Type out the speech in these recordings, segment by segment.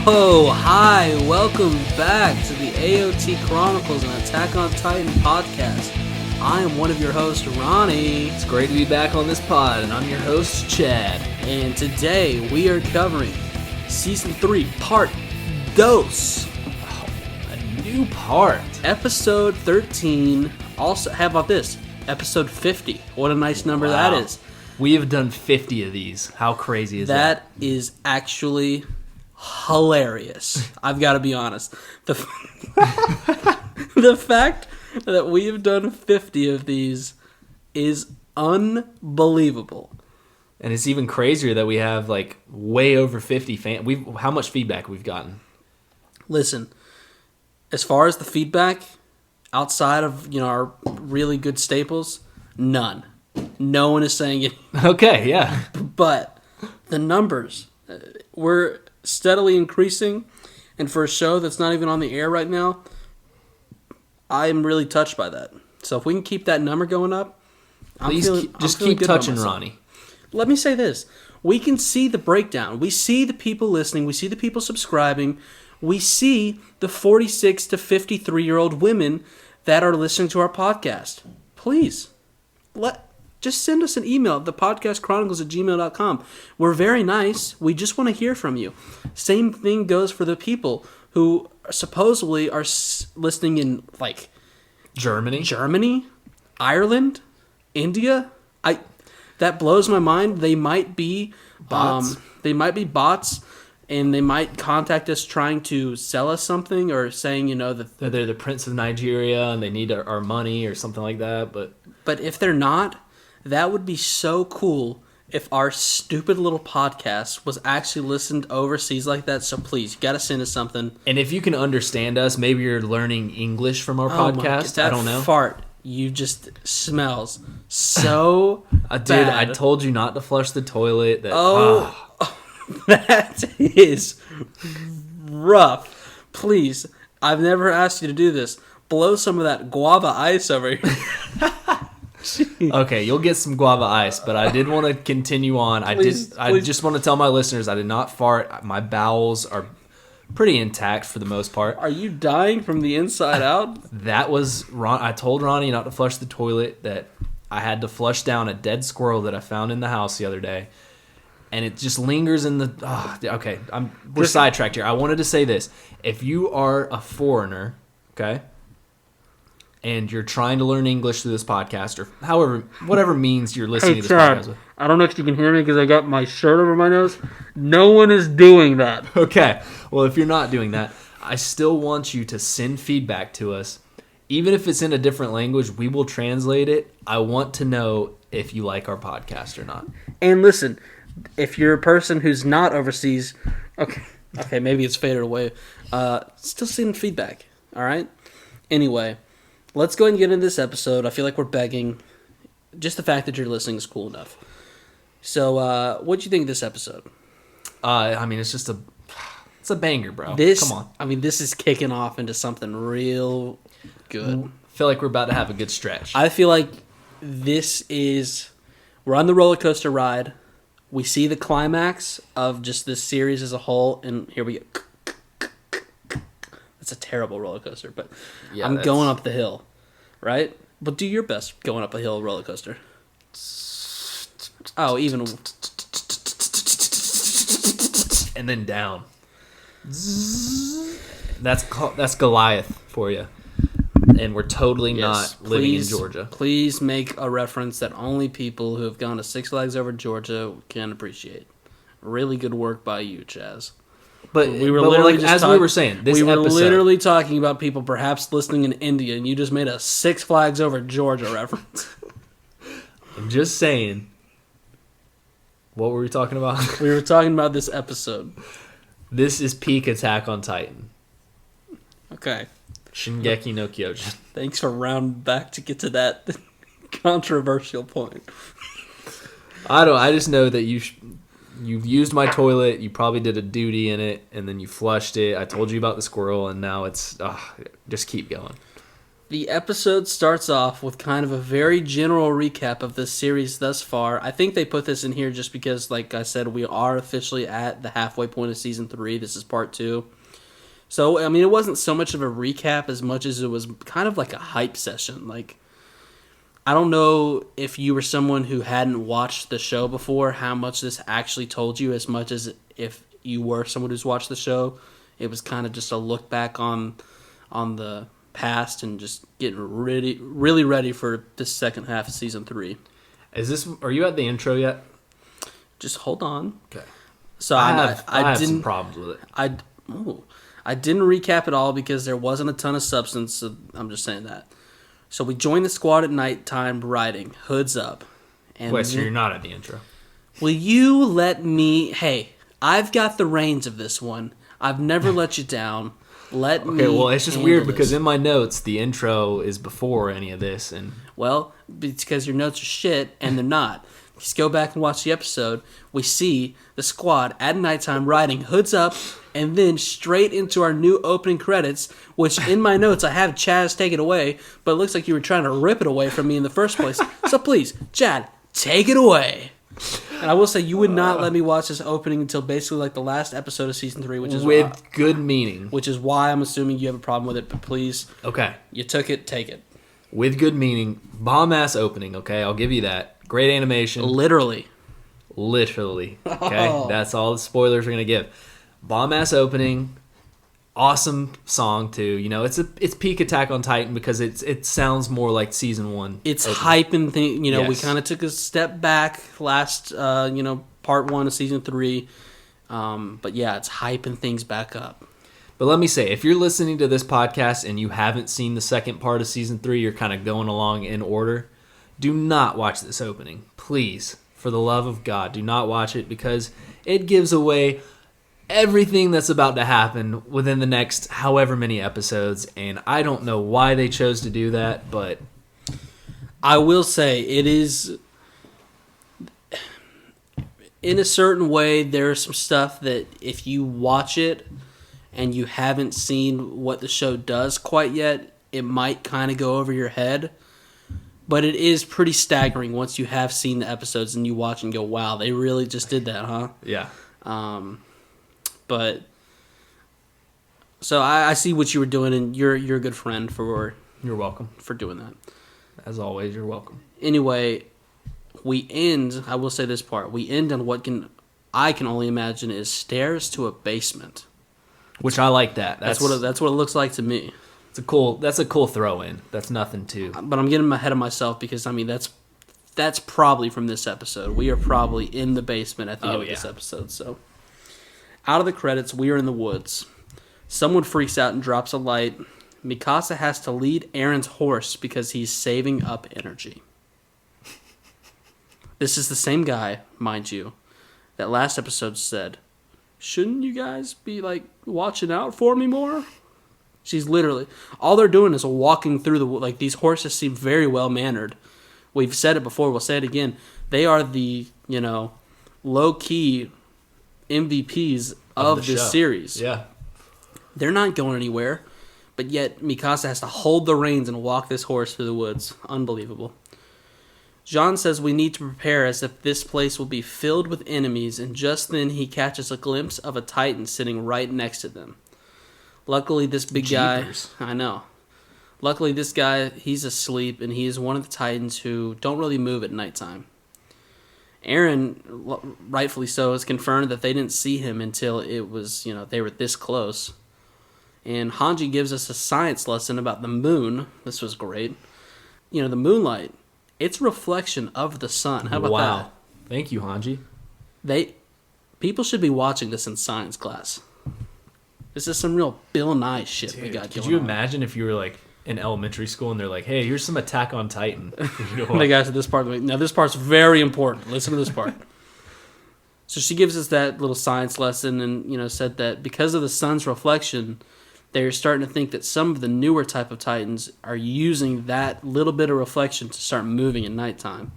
Oh, hi, welcome back to the AoT Chronicles, an Attack on Titan podcast. I am one of your hosts, Ronnie. It's great to be back on this pod, and I'm your host, Chad. And today we are covering Season 3, Part 2. Oh, a new part. Episode 13. Also, how about this? Episode 50. What a nice number that is. We have done 50 of these. How crazy is that? That is actually hilarious. I've got to be honest. The fact that we have done 50 of these is unbelievable. And it's even crazier that we have like way over 50 fans. How much feedback we've gotten? Listen, as far as the feedback, outside of our really good staples, none. No one is saying it. Okay, yeah. But the numbers, we're steadily increasing, and for a show that's not even on the air right now, I am really touched by that. So if we can keep that number going up, Please keep touching Ronnie. Let me say this. We can see the breakdown. We see the people listening. We see the people subscribing. We see the 46 to 53-year-old women that are listening to our podcast. Please, just send us an email at thepodcastchronicles@gmail.com. We're very nice. We just want to hear from you. Same thing goes for the people who supposedly are listening in like Germany, Ireland, India. That blows my mind. They might be bots. And they might contact us trying to sell us something or saying, that they're the Prince of Nigeria and they need our money or something like that. But if they're not, that would be so cool if our stupid little podcast was actually listened overseas like that. So please, you got to send us something. And if you can understand us, maybe you're learning English from our podcast. I don't know. Fart, you just smells so bad. Dude, I told you not to flush the toilet. That is rough. Please, I've never asked you to do this. Blow some of that guava ice over here. Okay, you'll get some guava ice, but I did want to continue on. I just want to tell my listeners I did not fart. My bowels are pretty intact for the most part. Are you dying from the inside out? That was Ron. I told Ronnie not to flush the toilet, that I had to flush down a dead squirrel that I found in the house the other day. And it just lingers in the... okay, we're sidetracked here. I wanted to say this. If you are a foreigner, okay, and you're trying to learn English through this podcast, or whatever means you're listening to this podcast with. I don't know if you can hear me because I got my shirt over my nose. No one is doing that. Okay, well, if you're not doing that, I still want you to send feedback to us. Even if it's in a different language, we will translate it. I want to know if you like our podcast or not. And listen... If you're a person who's not overseas, okay, maybe it's faded away. Still send feedback, all right? Anyway, let's go ahead and get into this episode. I feel like we're begging. Just the fact that you're listening is cool enough. So, what'd you think of this episode? It's a banger, bro. Come on. This is kicking off into something real good. I feel like we're about to have a good stretch. I feel like we're on the roller coaster ride. We see the climax of just this series as a whole, and here we go. That's a terrible roller coaster, but yeah, I'm going up the hill, right? But do your best going up a hill roller coaster. Oh, even... And then down. That's Goliath for you. And we're totally not living in Georgia. Please make a reference that only people who have gone to Six Flags Over Georgia can appreciate. Really good work by you, Chaz. But we were literally talking about people perhaps listening in India, and you just made a Six Flags Over Georgia reference. I'm just saying. What were we talking about? We were talking about this episode. This is peak Attack on Titan. Okay. Shingeki no Kyojin. Thanks for rounding back to get to that controversial point. I just know that you've used my toilet. You probably did a duty in it, and then you flushed it. I told you about the squirrel, and now it's just keep going. The episode starts off with kind of a very general recap of this series thus far. I think they put this in here just because, like I said, we are officially at the halfway point of season 3. This is part 2. So, I mean, it wasn't so much of a recap as much as it was kind of like a hype session. Like, I don't know if you were someone who hadn't watched the show before, how much this actually told you, as much as if you were someone who's watched the show. It was kind of just a look back on the past and just getting really ready for the second half of season 3. Are you at the intro yet? Just hold on. Okay. So I have didn't some problems with it. I didn't recap it all because there wasn't a ton of substance. So I'm just saying that. So we joined the squad at nighttime, riding hoods up. And wait, so you're not at the intro? Will you let me? Hey, I've got the reins of this one. I've never let you down. Let me. Okay, well, it's just handle weird because this. in my notes, the intro is before any of this, and Well, it's because your notes are shit, and they're not. Just go back and watch the episode. We see the squad at nighttime riding hoods up, and then straight into our new opening credits, which in my notes I have Chaz take it away, but it looks like you were trying to rip it away from me in the first place. So please, Chad, take it away. And I will say, you would not let me watch this opening until basically like the last episode of season 3, which is with good meaning. Which is why I'm assuming you have a problem with it. But please, Okay, you took it, take it. with good meaning, bomb ass opening. Okay, I'll give you that. Great animation. Literally. Okay, Oh. that's all the spoilers we're gonna give. Bomb ass opening. Awesome song too. You know, it's peak Attack on Titan because it sounds more like season 1. It's opening. hyping thing. You know, we Yes. kind of took a step back last, part 1 of season 3. But yeah, it's hyping things back up. But let me say, if you're listening to this podcast and you haven't seen the second part of season 3, you're kind of going along in order. Do not watch this opening, please. For the love of God, do not watch it because it gives away everything that's about to happen within the next however many episodes, and I don't know why they chose to do that, but I will say it is, in a certain way, there's some stuff that if you watch it and you haven't seen what the show does quite yet, it might kind of go over your head. But it is pretty staggering once you have seen the episodes and you watch and go, wow, they really just did that, huh? yeah. But so I see what you were doing, and you're a good friend for You're welcome. doing that. As always, you're welcome. Anyway, we end. I will say this part. We end on what I can only imagine is stairs to a basement. Which I like that. That's what it looks like to me. That's a cool throw in. That's nothing to. But I'm getting ahead of myself because I mean that's probably from this episode. We are probably in the basement at the end of this episode. So out of the credits, we are in the woods. Someone freaks out and drops a light. Mikasa has to lead Eren's horse because he's saving up energy. This is the same guy, mind you, that last episode said, shouldn't you guys be like watching out for me more? She's literally, all they're doing is walking through like these horses seem very well mannered. We've said it before, we'll say it again. They are the, low key MVPs of this show. series. Yeah. They're not going anywhere, but yet Mikasa has to hold the reins and walk this horse through the woods. Unbelievable. Jean says we need to prepare as if this place will be filled with enemies, and just then he catches a glimpse of a Titan sitting right next to them. Luckily, this big Jeepers. guy... I know. Luckily, this guy, he's asleep, and he is one of the Titans who don't really move at nighttime. Eren, rightfully so, has confirmed that they didn't see him until it was, they were this close. And Hanji gives us a science lesson about the moon. This was great. The moonlight, it's a reflection of the sun. How about that? Thank you, Hanji. People should be watching this in science class. This is some real Bill Nye shit we got going on. Could you imagine if you were like in elementary school and they're like, hey, here's some Attack on Titan. And they got to this part. Now, this part's very important. Listen to this part. So she gives us that little science lesson and, said that because of the sun's reflection, they're starting to think that some of the newer type of Titans are using that little bit of reflection to start moving at nighttime.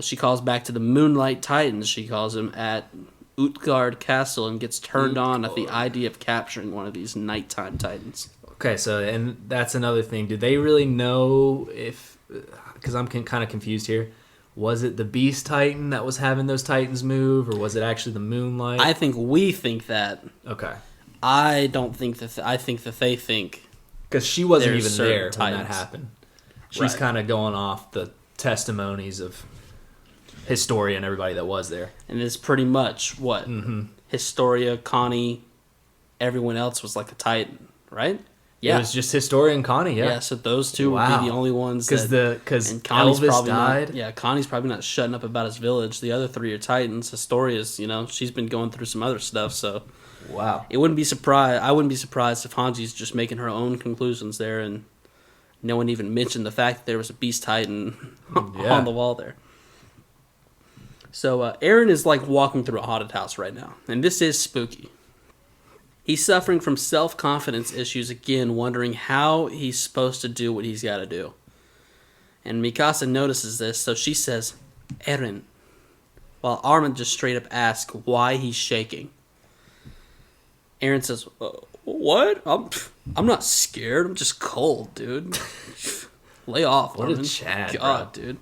She calls back to the Moonlight Titans, she calls them, at Utgard Castle, and gets turned on at the idea of capturing one of these nighttime Titans. Okay, so, and that's another thing. Do they really know if... Because I'm kind of confused here. Was it the Beast Titan that was having those Titans move, or was it actually the Moonlight? I think we think that. Okay. I don't think that... I think that they think... Because she wasn't there's even there certain when that Titans. happened. She's Right. kind of going off the testimonies of Historia and everybody that was there. And it's pretty much what? Historia, Connie, everyone else was like a Titan, right? It was just Historia and Connie, yeah. Yeah, so those two would be the only ones because and Connie's Elvis probably died. Not, Connie's probably not shutting up about his village. The other three are Titans. Historia's, she's been going through some other stuff, so Wow. I wouldn't be surprised if Hanji's just making her own conclusions there and no one even mentioned the fact that there was a Beast Titan on the wall there. So Eren is like walking through a haunted house right now, and this is spooky. He's suffering from self-confidence issues again, wondering how he's supposed to do what he's got to do. And Mikasa notices this, so she says, Eren, while Armin just straight up asks why he's shaking. Eren says, what? I'm not scared, I'm just cold, dude. Lay off, Armin. What a Chad, God, bro. dude.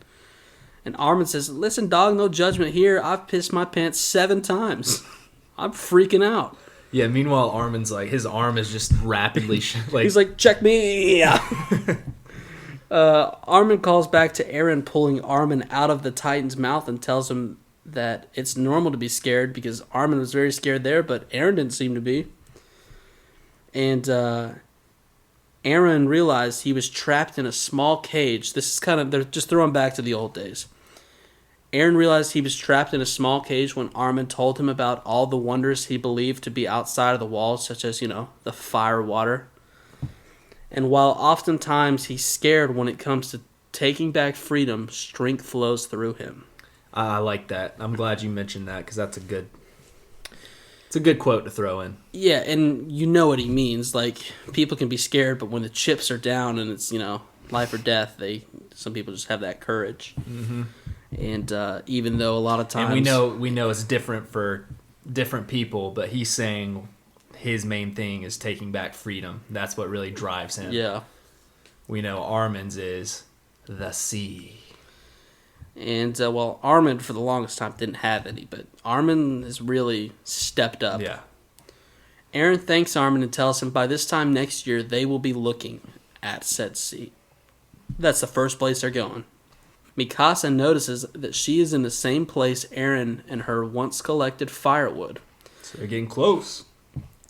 And Armin says, listen, dog, no judgment here. I've pissed my pants 7 times. I'm freaking out. Yeah, meanwhile, Armin's like, his arm is just rapidly... He's like, check me. Armin calls back to Eren, pulling Armin out of the Titan's mouth and tells him that it's normal to be scared because Armin was very scared there, but Eren didn't seem to be. And Eren realized he was trapped in a small cage. This is they're just throwing back to the old days. Eren realized he was trapped in a small cage when Armin told him about all the wonders he believed to be outside of the walls, such as, the fire water. And while oftentimes he's scared when it comes to taking back freedom, strength flows through him. I like that. I'm glad you mentioned that because that's it's a good quote to throw in. Yeah, and you know what he means. Like, people can be scared, but when the chips are down and it's, life or death, some people just have that courage. Mm-hmm. And even though a lot of times... And we know it's different for different people, but he's saying his main thing is taking back freedom. That's what really drives him. Yeah. We know Armin's is the sea. And, Armin, for the longest time, didn't have any, but Armin has really stepped up. Yeah. Eren thanks Armin and tells him by this time next year, they will be looking at said sea. That's the first place they're going. Mikasa notices that she is in the same place Eren and her once collected firewood. So they're getting close.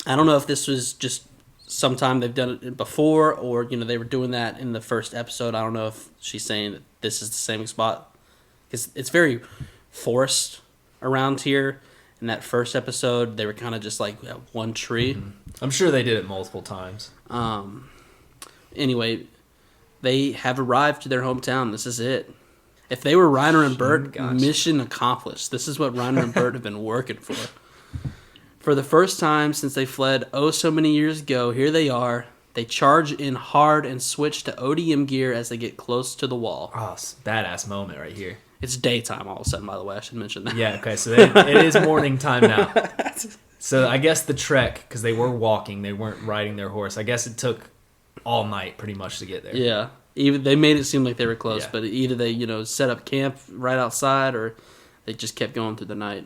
I don't know if this was just sometime they've done it before or, they were doing that in the first episode. I don't know if she's saying that this is the same spot. Because it's very forest around here. In that first episode, they were kind of just like one tree. Mm-hmm. I'm sure they did it multiple times. Anyway, they have arrived to their hometown. This is it. If they were Reiner and Bert, mission accomplished. This is what Reiner and Bert have been working for. For the first time since they fled so many years ago, here they are. They charge in hard and switch to ODM gear as they get close to the wall. Oh, it's a badass moment right here. It's daytime all of a sudden, by the way. I should mention that. Yeah, okay, so it is morning time now. So I guess the trek, because they were walking, they weren't riding their horse. I guess it took all night pretty much to get there. Yeah. Even they made it seem like they were close, but either they, set up camp right outside or they just kept going through the night.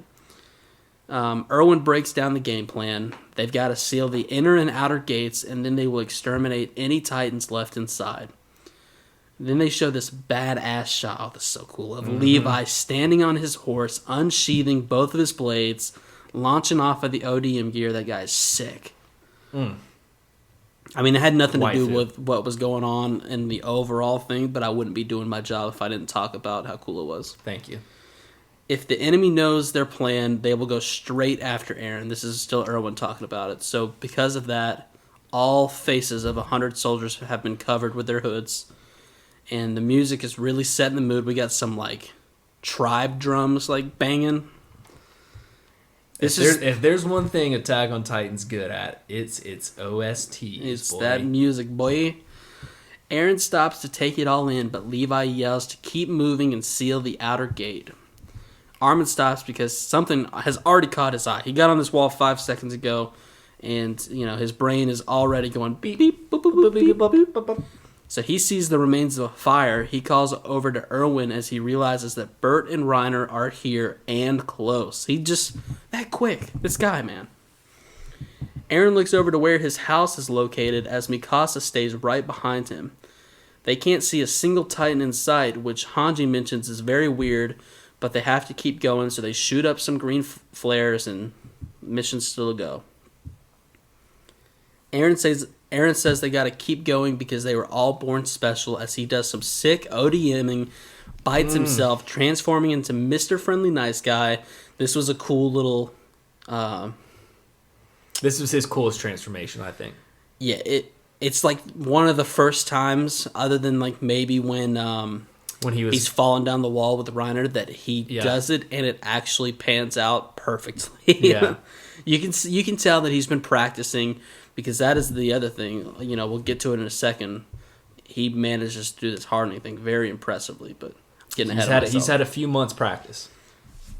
Erwin breaks down the game plan. They've got to seal the inner and outer gates, and then they will exterminate any Titans left inside. Then they show this badass shot. Oh, this is so cool. Of Levi standing on his horse, unsheathing both of his blades, launching off of the ODM gear. That guy's sick. I mean, it had nothing to do with what was going on in the overall thing, but I wouldn't be doing my job if I didn't talk about how cool it was. Thank you. If the enemy knows their plan, they will go straight after Eren. This is still Erwin talking about it. So because of that, all faces of 100 soldiers have been covered with their hoods. And the music is really setting the mood. We got some, tribe drums, banging. If there's one thing Attack on Titan's good at, it's OSTs, It's boy. that music, boy. Eren stops to take it all in, but Levi yells to keep moving and seal the outer gate. Armin stops because something has already caught his eye. He got on this wall 5 seconds ago, And, his brain is already going beep, beep, boop, boop, boop, beep, boop, boop. So he sees the remains of a fire. He calls over to Erwin as he realizes that Bert and Reiner are here and close. He just, that quick. This guy, man. Eren looks over to where his house is located as Mikasa stays right behind him. They can't see a single Titan in sight, which Hanji mentions is very weird, but they have to keep going, so they shoot up some green flares and mission's still a go. Eren says they gotta keep going because they were all born special, as he does some sick ODMing, bites himself, transforming into Mr. Friendly Nice Guy. This was a cool little... This was his coolest transformation, I think. Yeah, it's like one of the first times, other than like maybe when he's falling down the wall with Reiner, that he does it, and it actually pans out perfectly. Yeah. You can tell that he's been practicing, because that is the other thing. We'll get to it in a second. He manages to do this hardening thing very impressively, but getting ahead of myself. He's had a few months practice.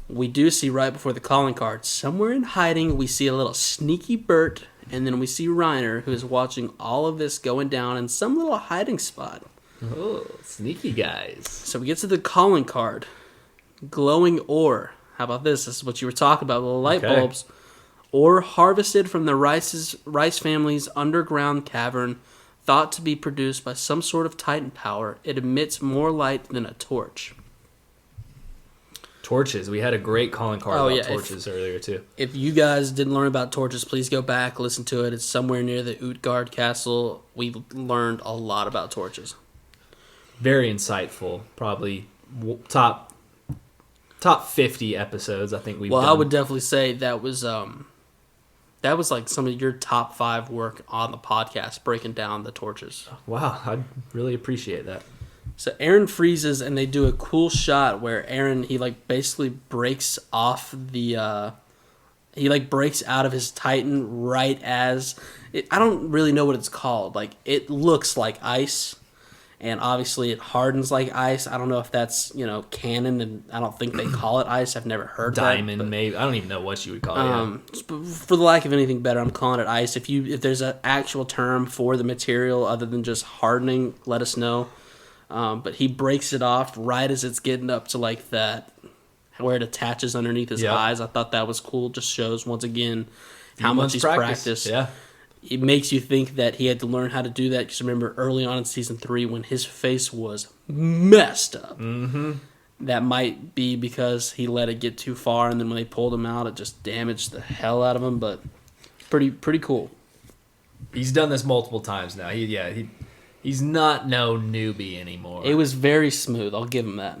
We do see right before the calling card, somewhere in hiding, we see a little sneaky Bert, and then we see Reiner, who is watching all of this going down in some little hiding spot. Oh, sneaky guys. So we get to the calling card. Glowing ore. How about this? This is what you were talking about, little light bulbs. Ore harvested from the rice family's underground cavern, thought to be produced by some sort of Titan power. It emits more light than a torch. Torches. We had a great calling card about torches earlier, too. If you guys didn't learn about torches, please go back, listen to it. It's somewhere near the Utgard Castle. We learned a lot about torches. Very insightful. Probably top 50 episodes, I think we've done. I would definitely say that was like some of your top 5 work on the podcast, breaking down the torches. Wow, I really appreciate that. So Eren freezes, and they do a cool shot where Eren, he basically breaks off the he breaks out of his Titan right as I don't really know what it's called. It looks like ice, and obviously it hardens like ice. I don't know if that's canon, and I don't think they call it ice. I've never heard diamond that, maybe. I don't even know what you would call it. For the lack of anything better, I'm calling it ice. If there's an actual term for the material other than just hardening, let us know. But he breaks it off right as it's getting up to that, where it attaches underneath his eyes. I thought that was cool. Just shows once again how much he's practiced. Yeah, it makes you think that he had to learn how to do that. Because remember early on in season 3 when his face was messed up. Mm-hmm. That might be because he let it get too far, and then when they pulled him out, it just damaged the hell out of him. But pretty cool. He's done this multiple times now. He's not no newbie anymore. It was very smooth. I'll give him that.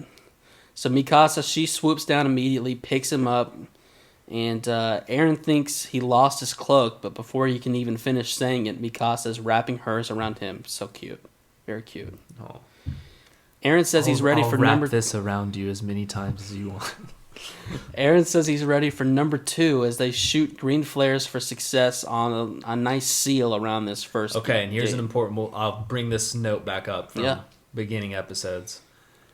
So Mikasa, she swoops down immediately, picks him up, and Eren thinks he lost his cloak, but before he can even finish saying it, Mikasa is wrapping hers around him. So cute. Very cute. Oh. Eren says he's ready for wrap this around you as many times as you want. Eren says he's ready for number 2 as they shoot green flares for success on a nice seal around this first. Okay, and here's an important... I'll bring this note back up from beginning episodes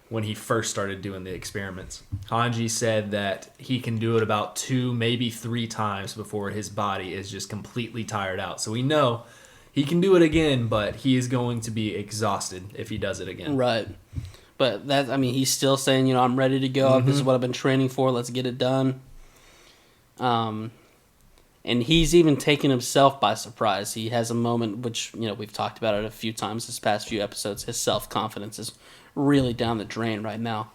when he first started doing the experiments. Hanji said that he can do it about 2, maybe 3 times before his body is just completely tired out. So we know he can do it again, but he is going to be exhausted if he does it again. Right. But he's still saying, I'm ready to go. Mm-hmm. This is what I've been training for. Let's get it done. And he's even taken himself by surprise. He has a moment, which, we've talked about it a few times this past few episodes. His self-confidence is really down the drain right now.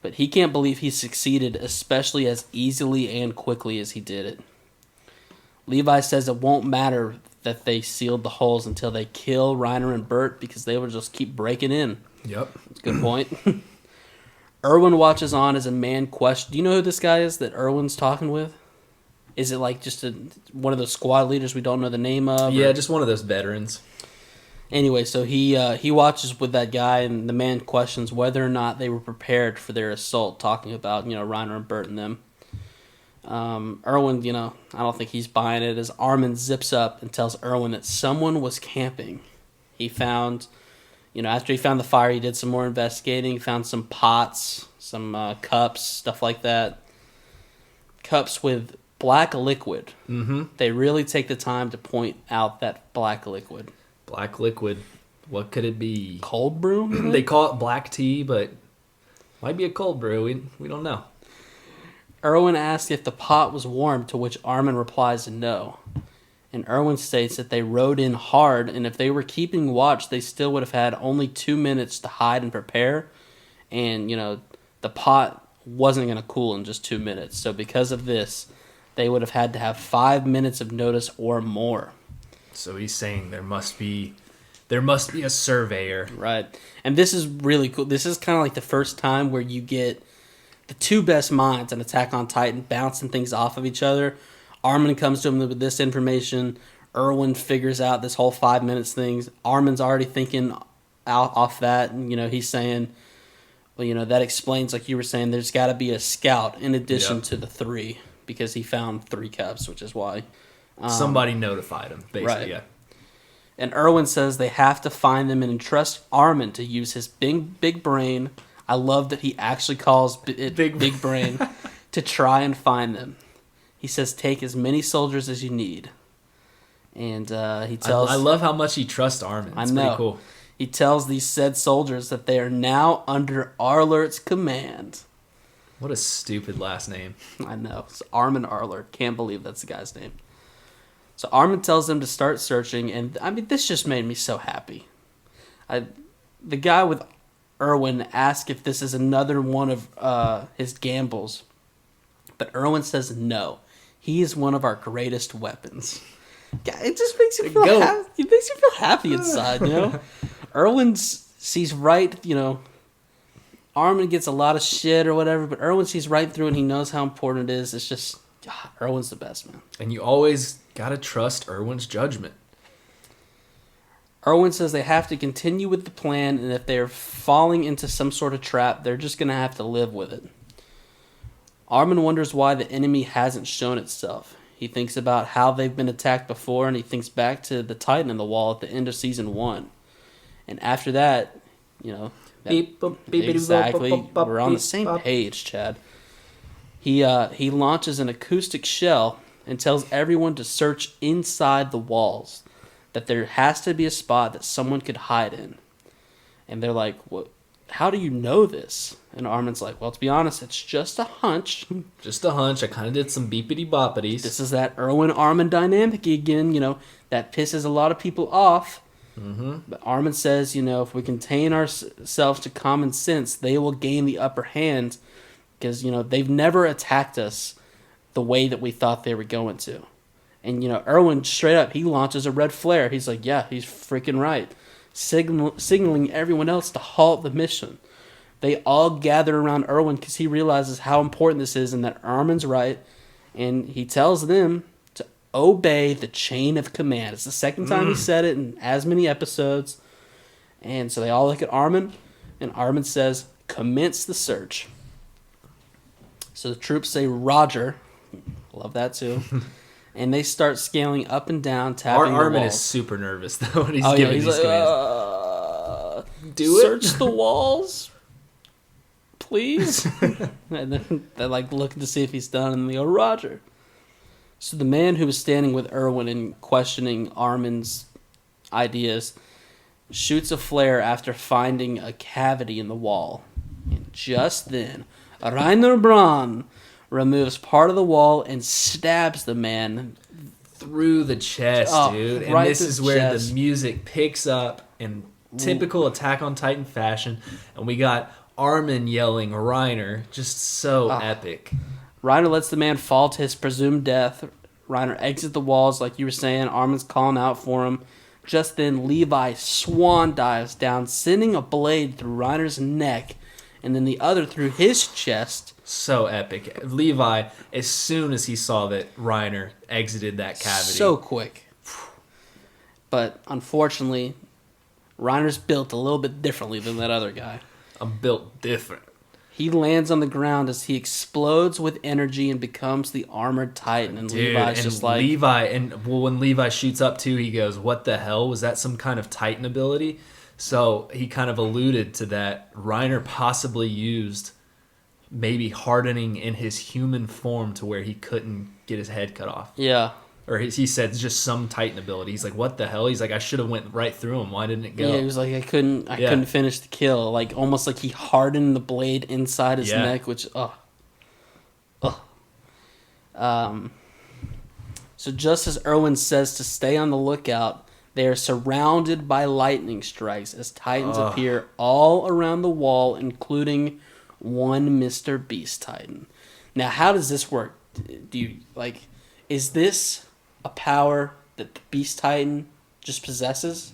But he can't believe he succeeded, especially as easily and quickly as he did it. Levi says it won't matter that they sealed the holes until they kill Reiner and Bert, because they will just keep breaking in. Yep. That's a good point. Erwin watches on as a man question. Do you know who this guy is that Erwin's talking with? Is it just one of those squad leaders we don't know the name of? Yeah, just one of those veterans. Anyway, so he watches with that guy, and the man questions whether or not they were prepared for their assault, talking about, Reiner and Bert and them. Erwin, I don't think he's buying it, as Armin zips up and tells Erwin that someone was camping. He found... after he found the fire, he did some more investigating. He found some pots, some cups, stuff like that. Cups with black liquid. Mm-hmm. They really take the time to point out that black liquid. Black liquid. What could it be? Cold brew? They call it black tea, but might be a cold brew. We don't know. Erwin asks if the pot was warm, to which Armin replies no. And Erwin states that they rode in hard, and if they were keeping watch, they still would have had only 2 minutes to hide and prepare. And, the pot wasn't going to cool in just 2 minutes. So because of this, they would have had to have 5 minutes of notice or more. So he's saying there must be a surveyor. Right. And this is really cool. This is kind of like the first time where you get the two best minds in Attack on Titan bouncing things off of each other. Armin comes to him with this information. Erwin figures out this whole 5 minutes thing. Armin's already thinking out off that. And, he's saying, well, that explains, like you were saying, there's got to be a scout in addition to the 3, because he found 3 cups, which is why. Somebody notified him, basically, right. yeah. And Erwin says they have to find them and entrust Armin to use his big brain. I love that he actually calls it big brain to try and find them. He says, take as many soldiers as you need. And he tells... I love how much he trusts Armin. It's pretty cool. He tells these said soldiers that they are now under Arlert's command. What a stupid last name. I know. It's Armin Arlert. Can't believe that's the guy's name. So Armin tells them to start searching, and this just made me so happy. The guy with Erwin asks if this is another one of his gambles, but Erwin says no. He is one of our greatest weapons. It just makes you feel happy. It makes you feel happy inside, Erwin sees right, Armin gets a lot of shit or whatever, but Erwin sees right through and he knows how important it is. It's just, Erwin's the best, man. And you always gotta trust Erwin's judgment. Erwin says they have to continue with the plan, and if they're falling into some sort of trap, they're just going to have to live with it. Armin wonders why the enemy hasn't shown itself. He thinks about how they've been attacked before, and he thinks back to the Titan in the wall at the end of Season 1. And after that, exactly, we're on the same page, Chad. He launches an acoustic shell and tells everyone to search inside the walls, that there has to be a spot that someone could hide in. And they're like, "What? How do you know this?" And Armin's like, well, to be honest, it's just a hunch. Just a hunch. I kind of did some beepity-boppities. This is that Erwin-Armin dynamic again, that pisses a lot of people off. Mm-hmm. But Armin says, if we contain ourselves to common sense, they will gain the upper hand, because, they've never attacked us the way that we thought they were going to. And, Erwin, straight up, he launches a red flare. He's like, yeah, he's freaking right. Signaling everyone else to halt the mission. They all gather around Erwin because he realizes how important this is and that Armin's right. And he tells them to obey the chain of command. It's the second time he said it in as many episodes. And so they all look at Armin, and Armin says, commence the search. So the troops say, Roger. Love that too. And they start scaling up and down, tapping the walls. Armin is super nervous, though, when he's giving these commands. Do it. Search the walls, please. And then they're looking to see if he's done, and they go, Roger. So the man who was standing with Erwin and questioning Armin's ideas shoots a flare after finding a cavity in the wall. And just then, Rainer Braun removes part of the wall and stabs the man through the chest, dude. And right this is where the music picks up in typical Attack on Titan fashion. And we got Armin yelling Reiner, just so epic. Reiner lets the man fall to his presumed death. Reiner exits the walls, like you were saying. Armin's calling out for him. Just then, Levi swan dives down, sending a blade through Reiner's neck, and then the other through his chest. So epic. Levi, as soon as he saw that Reiner exited that cavity. So quick. But unfortunately, Reiner's built a little bit differently than that other guy. I'm built different. He lands on the ground as he explodes with energy and becomes the armored Titan. And Levi's just like... when Levi shoots up too, he goes, what the hell? Was that some kind of Titan ability? So he kind of alluded to that. Reiner possibly used maybe hardening in his human form to where he couldn't get his head cut off. Yeah. Or he said just some Titan ability. He's like, what the hell? He's like, I should have went right through him. Why didn't it go? Yeah, he was like, I couldn't finish the kill. Like, almost like he hardened the blade inside his neck, which, So just as Erwin says to stay on the lookout, they are surrounded by lightning strikes as Titans appear all around the wall, including one Mr. Beast Titan. Now, how does this work? Is this a power that the Beast Titan just possesses?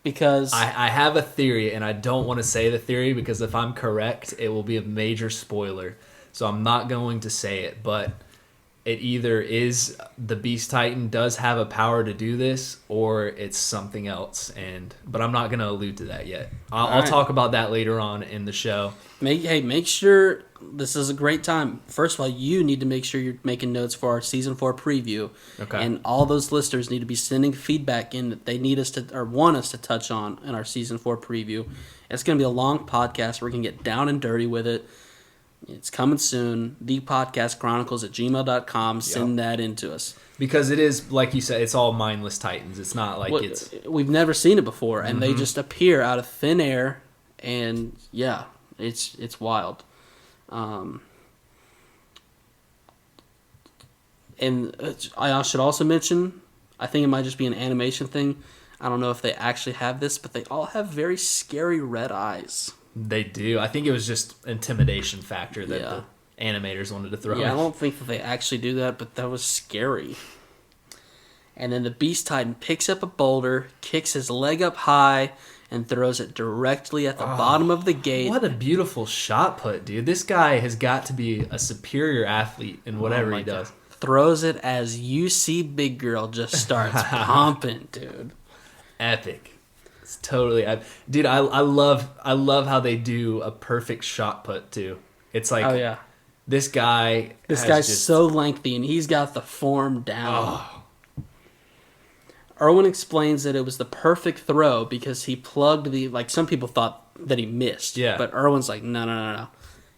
Because I have a theory, and I don't want to say the theory because if I'm correct, it will be a major spoiler. So I'm not going to say it, but it either is the Beast Titan does have a power to do this, or it's something else. But I'm not going to allude to that yet. I'll talk about that later on in the show. Make sure this is a great time. First of all, you need to make sure you're making notes for our season 4 preview. Okay. And all those listeners need to be sending feedback in that they need us to or want us to touch on in our season 4 preview. It's going to be a long podcast. We're going to get down and dirty with it. It's coming soon. thepodcastchronicles@gmail.com. Send that in to us. Because it is, like you said, it's all mindless Titans. It's not like we've never seen it before, and they just appear out of thin air, and yeah, it's wild. And I should also mention, I think it might just be an animation thing. I don't know if they actually have this, but they all have very scary red eyes. They do. I think it was just intimidation factor that the animators wanted to throw in. Yeah, I don't think that they actually do that, but that was scary. And then the Beast Titan picks up a boulder, kicks his leg up high, and throws it directly at the bottom of the gate. What a beautiful shot put, dude. This guy has got to be a superior athlete in whatever he does. Throws it as you see Big Girl just starts pumping, dude. Epic. It's totally... Dude, I love how they do a perfect shot put, too. It's like... Oh, yeah. This guy's so lengthy, and he's got the form down. Erwin explains that it was the perfect throw because he plugged the... Like, some people thought that he missed. Yeah. But Erwin's like, no.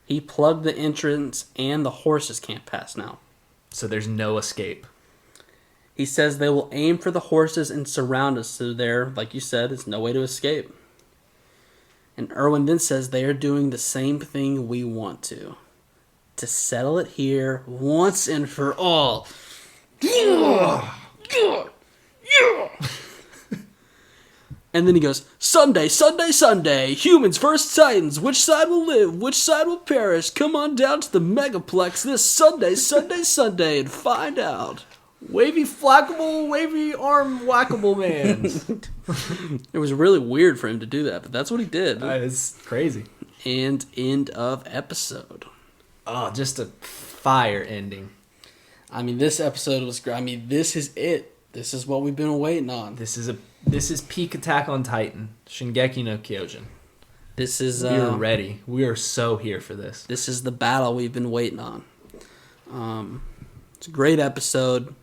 He plugged the entrance, and the horses can't pass now. So there's no escape. He says they will aim for the horses and surround us, so there, like you said, is no way to escape. And Erwin then says they are doing the same thing we want to settle it here once and for all. And then he goes, Sunday, humans versus Titans, which side will live, which side will perish? Come on down to the Megaplex this Sunday, and find out. Wavy flackable, wavy arm whackable man. It was really weird for him to do that, but that's what he did. It's crazy. And end of episode. Oh, just a fire ending. I mean, this episode was great. I mean, this is it. This is what we've been waiting on. This is peak Attack on Titan. Shingeki no Kyojin. This is... we are ready. We are so here for this. This is the battle we've been waiting on. It's a great episode.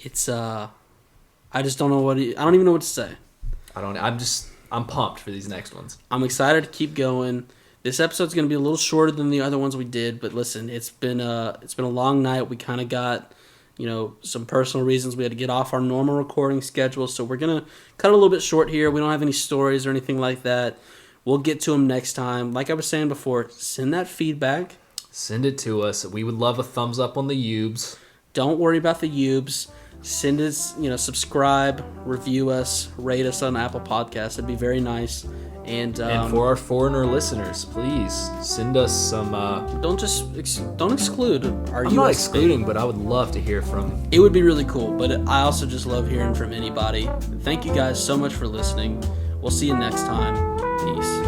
It's I just don't know I don't even know what to say. I'm pumped for these next ones. I'm excited to keep going. This episode's going to be a little shorter than the other ones we did, but listen, it's been a long night. We kind of got, some personal reasons we had to get off our normal recording schedule, so we're going to cut a little bit short here. We don't have any stories or anything like that. We'll get to them next time. Like I was saying before, send that feedback. Send it to us. We would love a thumbs up on the YouTubes. Don't worry about the YouTubes. Send us, subscribe, review us, rate us on Apple Podcasts. It'd be very nice. And for our foreigner listeners, please send us some. Don't exclude our I'm not excluding, but I would love to hear from. It would be really cool, but I also just love hearing from anybody. Thank you guys so much for listening. We'll see you next time. Peace.